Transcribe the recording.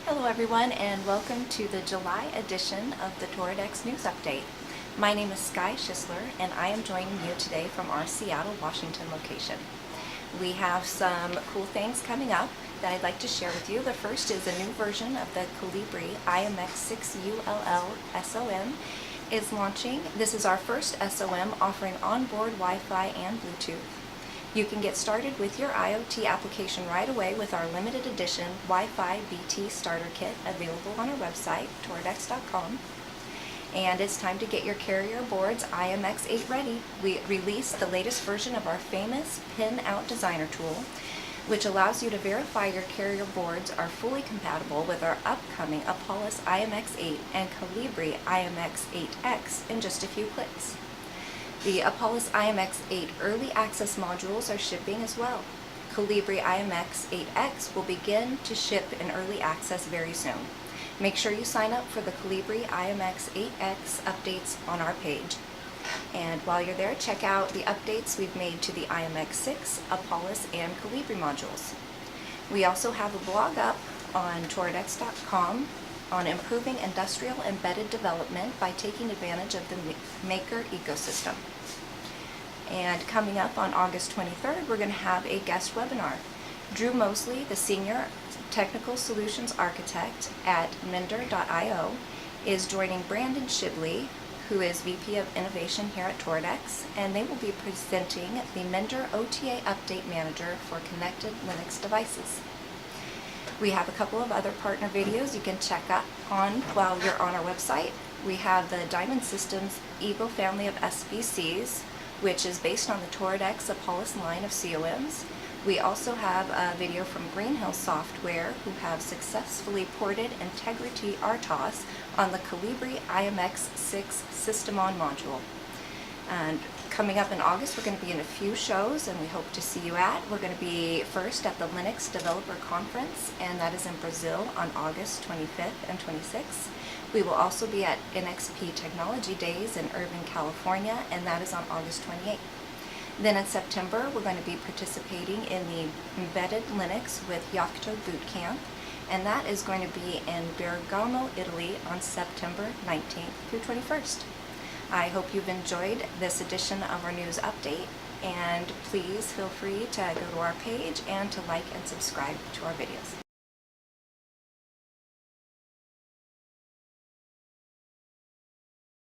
Hello everyone, and welcome to the July edition of the Toradex News Update. My name is Skye Shisler, and I am joining you today from our Seattle, Washington location. We have some cool things coming up that I'd like to share with you. The first is a new version of the Colibri i.MX8 ULL SOM is launching. This is our first SOM offering onboard Wi-Fi and Bluetooth. You can get started with your IoT application right away with our limited edition Wi-Fi BT starter kit available on our website, Toradex.com. And it's time to get your carrier board's iMX8 ready. We released the latest version of our famous Pinout designer tool, which allows you to verify your carrier boards are fully compatible with our upcoming Apollos iMX8 and Colibri iMX8X in just a few clicks. The Apollos iMX8 early access modules are shipping as well. Colibri iMX8X will begin to ship in early access very soon. Make sure you sign up for the Colibri iMX8X updates on our page. And while you're there, check out the updates we've made to the iMX6, Apollos, and Colibri modules. We also have a blog up on Toradex.com on improving industrial embedded development by taking advantage of the maker ecosystem. And coming up on August 23rd, we're going to have a guest webinar. Drew Mosley, the Senior Technical Solutions Architect at Minder.io, is joining Brandon Shibley, who is VP of Innovation here at Toradex, and they will be presenting the Minder OTA Update Manager for connected Linux devices. We have a couple of other partner videos you can check up on while you're on our website. We have the Diamond Systems Evo family of SBCs, which is based on the Toradex Apollos line of COMs. We also have a video from Greenhill Software, who have successfully ported Integrity RTOS on the Colibri iMX6 System-on module. And coming up in August, we're going to be in a few shows, and we hope to see you at. We're going to be first at the Linux Developer Conference, and that is in Brazil on August 25th and 26th. We will also be at NXP Technology Days in Irvine, California, and that is on August 28th. Then in September, we're going to be participating in the Embedded Linux with Yocto Bootcamp, and that is going to be in Bergamo, Italy on September 19th through 21st. I hope you've enjoyed this edition of our news update, and please feel free to go to our page and to like and subscribe to our videos.